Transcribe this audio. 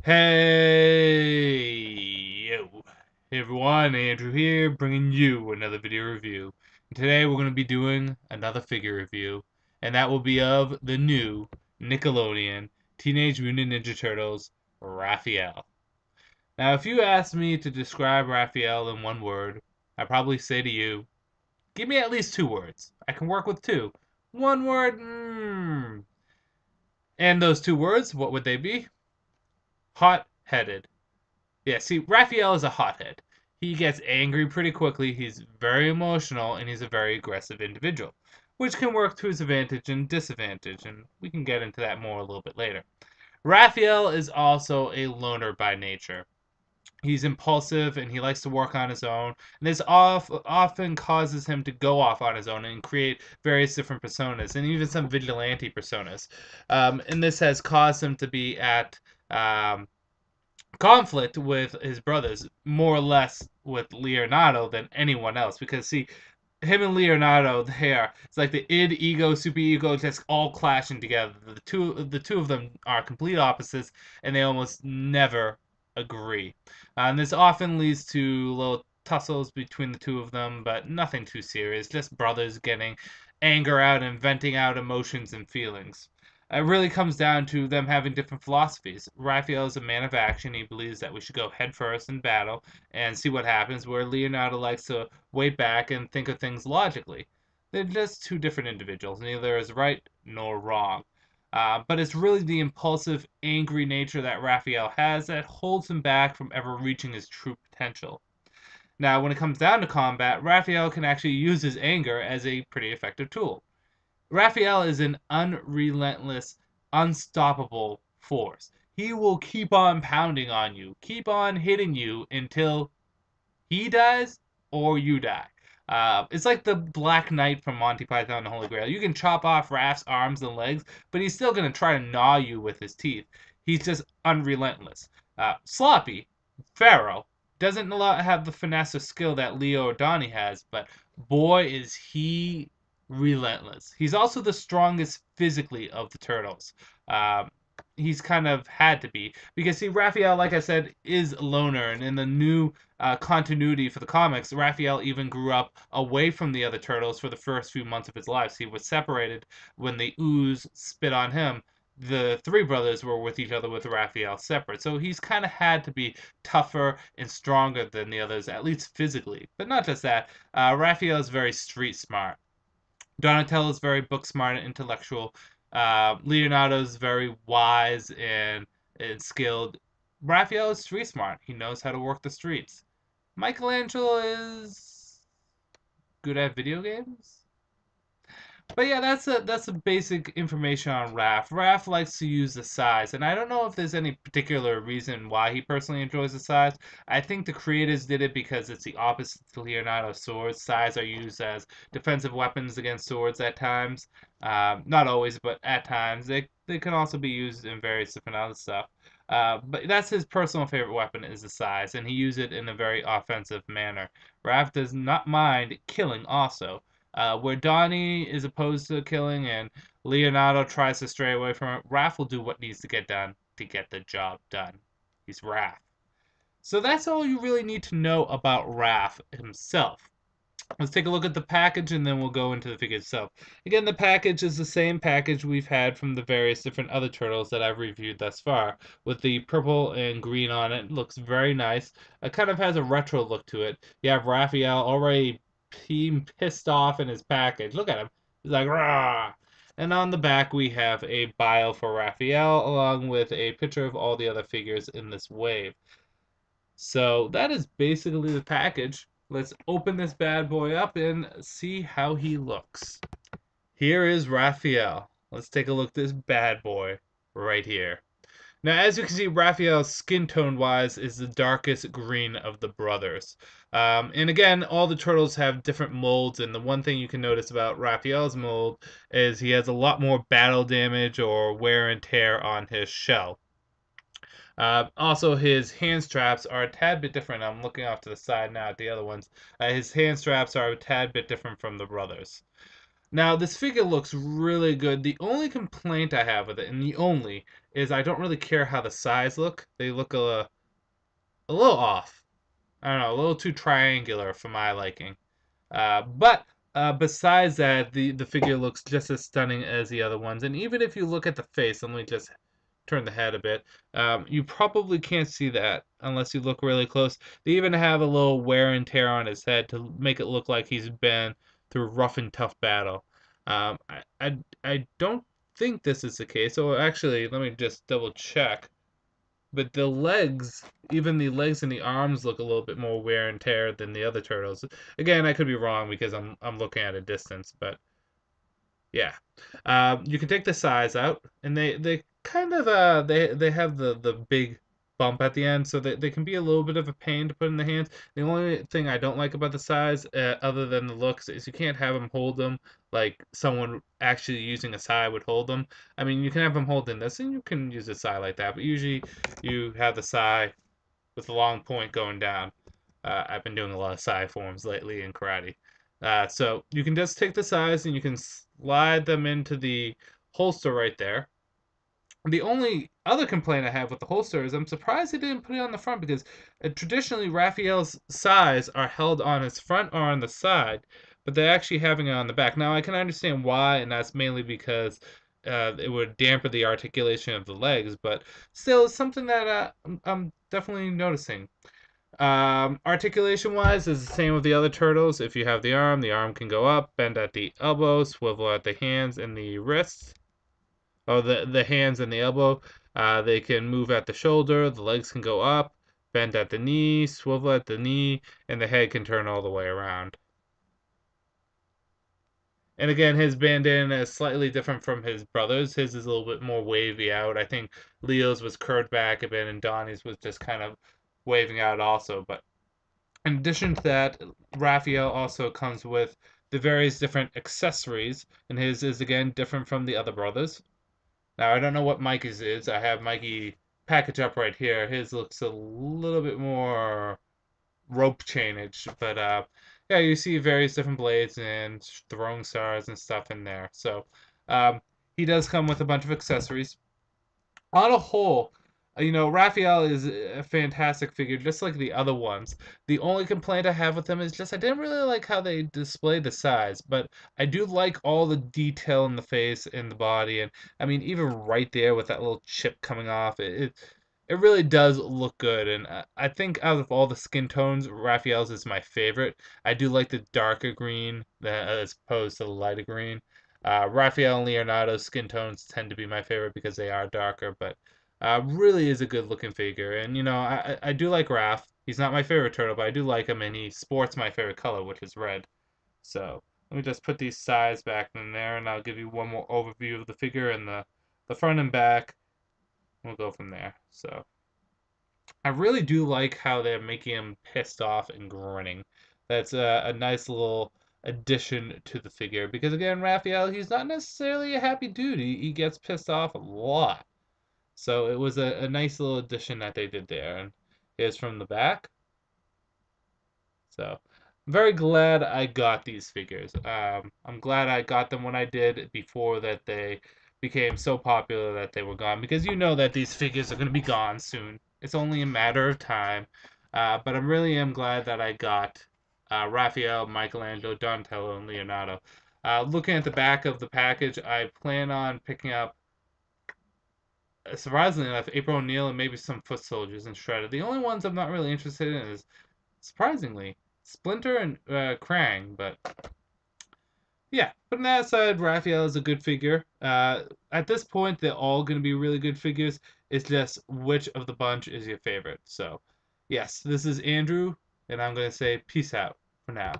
Hey, yo. Hey everyone, Andrew here, bringing you another video review. And today we're going to be doing another figure review, and that will be of the new Nickelodeon Teenage Mutant Ninja Turtles, Raphael. Now, if you asked me to describe Raphael in one word, I'd probably say to you, give me at least two words. I can work with two. One word, And those two words, what would they be? Hot-headed. Yeah, see, Raphael is a hothead. He gets angry pretty quickly, he's very emotional, and he's a very aggressive individual, which can work to his advantage and disadvantage, and we can get into that more a little bit later. Raphael is also a loner by nature. He's impulsive and he likes to work on his own, and this often causes him to go off on his own and create various different personas, and even some vigilante personas. And this has caused him to be at conflict with his brothers, more or less with Leonardo than anyone else. Because see, him and Leonardo, it's like the id, ego, superego, just all clashing together. The two of them are complete opposites, and they almost never agree. And this often leads to little tussles between the two of them, but nothing too serious. Just brothers getting anger out and venting out emotions and feelings. It really comes down to them having different philosophies. Raphael is a man of action. He believes that we should go headfirst in battle and see what happens, where Leonardo likes to wait back and think of things logically. They're just two different individuals. Neither is right nor wrong. But it's really the impulsive, angry nature that Raphael has that holds him back from ever reaching his true potential. Now, when it comes down to combat, Raphael can actually use his anger as a pretty effective tool. Raphael is an unrelentless, unstoppable force. He will keep on pounding on you, keep on hitting you until he dies or you die. It's like the Black Knight from Monty Python and the Holy Grail. You can chop off Raph's arms and legs, but he's still going to try to gnaw you with his teeth. He's just unrelentless. Sloppy, Pharaoh, doesn't have the finesse or skill that Leo or Donnie has, but boy is he relentless. He's also the strongest physically of the turtles. Um, he's kind of had to be because see, Raphael, like I said, is a loner, and in the new continuity for the comics, Raphael even grew up away from the other turtles for the first few months of his life. So he was separated when the ooze spit on him. The three brothers were with each other with Raphael separate. So he's kind of had to be tougher and stronger than the others, at least physically. But not just that, Raphael is very street smart. Donatello is very book smart and intellectual. Leonardo is very wise and skilled. Raphael is street smart. He knows how to work the streets. Michelangelo is good at video games. But yeah, that's a basic information on Raph. Raph likes to use the size, and I don't know if there's any particular reason why he personally enjoys the size. I think the creators did it because it's the opposite to Leonardo's swords. Size are used as defensive weapons against swords at times. Not always, but at times. They can also be used in various different other stuff. But that's his personal favorite weapon is the size, and he uses it in a very offensive manner. Raph does not mind killing also. Where Donnie is opposed to killing and Leonardo tries to stray away from it, Raph will do what needs to get done to get the job done. He's Raph. So that's all you really need to know about Raph himself. Let's take a look at the package and then we'll go into the figure itself. Again, the package is the same package we've had from the various different other turtles that I've reviewed thus far. With the purple and green on it. It looks very nice. It kind of has a retro look to it. You have Raphael already pissed off in his package. Look at him. He's like, rah! And on the back we have a bio for Raphael along with a picture of all the other figures in this wave. So that is basically the package. Let's open this bad boy up and see how he looks. Here is Raphael. Let's take a look at this bad boy right here. Now, as you can see, Raphael's skin tone wise is the darkest green of the brothers. And again, all the turtles have different molds, and the one thing you can notice about Raphael's mold is he has a lot more battle damage or wear and tear on his shell. Also, his hand straps are a tad bit different. I'm looking off to the side now at the other ones. His hand straps are a tad bit different from the brothers. Now, this figure looks really good. The only complaint I have with it, and the only, is I don't really care how the size look. They look a little off. I don't know, a little too triangular for my liking. But besides that, the figure looks just as stunning as the other ones. And even if you look at the face, let me just turn the head a bit. You probably can't see that unless you look really close. They even have a little wear and tear on his head to make it look like he's been through rough and tough battle. I don't think this is the case. So actually, let me just double check. But the legs, even the legs and the arms look a little bit more wear and tear than the other turtles. Again, I could be wrong because I'm looking at a distance, but yeah. You can take the size out, and they kind of they have the big bump at the end, so they can be a little bit of a pain to put in the hands. The only thing I don't like about the size, other than the looks, is you can't have them hold them like someone actually using a sai would hold them. I mean, you can have them holding this, and you can use a sai like that, but usually you have the sai with the long point going down. I've been doing a lot of sai forms lately in karate. So you can just take the sais and you can slide them into the holster right there. The only other complaint I have with the holster is I'm surprised they didn't put it on the front because traditionally Raphael's sais are held on his front or on the side, but they're actually having it on the back. Now I can understand why, and that's mainly because it would dampen the articulation of the legs, but still it's something that I'm definitely noticing. Articulation wise is the same with the other turtles. If you have the arm can go up, bend at the elbow, swivel at the hands and the wrists. Oh, the hands and the elbow. They can move at the shoulder, the legs can go up, bend at the knee, swivel at the knee, and the head can turn all the way around. And again, his bandana is slightly different from his brother's. His is a little bit more wavy out. I think Leo's was curved back a bit, and Donnie's was just kind of waving out also. But in addition to that, Raphael also comes with the various different accessories, and his is again different from the other brothers. Now, I don't know what Mikey's is. I have Mikey packaged up right here. His looks a little bit more rope chainage, but yeah, you see various different blades and throwing stars and stuff in there. So um, he does come with a bunch of accessories on a whole, Raphael is a fantastic figure, just like the other ones. The only complaint I have with them is just I didn't really like how they display the size, but I do like all the detail in the face and the body, and I mean even right there with that little chip coming off, it really does look good. And I think out of all the skin tones, Raphael's is my favorite. I do like the darker green as opposed to the lighter green. Raphael and Leonardo's skin tones tend to be my favorite because they are darker, but really is a good looking figure. And I do like Raph. He's not my favorite turtle, but I do like him, and he sports my favorite color, which is red. So let me just put these sides back in there, and I'll give you one more overview of the figure and the front and back. We'll go from there. So I really do like how they're making him pissed off and grinning. That's a nice little addition to the figure because again, Raphael, he's not necessarily a happy dude. He gets pissed off a lot. So it was a nice little addition that they did there. And here's from the back. So I'm very glad I got these figures. I'm glad I got them when I did before that they became so popular that they were gone because you know that these figures are going to be gone soon. It's only a matter of time. But I really am glad that I got Raphael, Michelangelo, Donatello, and Leonardo. Looking at the back of the package, I plan on picking up surprisingly enough, April O'Neil and maybe some foot soldiers and Shredder. The only ones I'm not really interested in is, surprisingly, Splinter and Krang. But yeah, putting that aside, Raphael is a good figure. At this point, they're all going to be really good figures. It's just which of the bunch is your favorite. So, yes, this is Andrew, and I'm going to say peace out for now.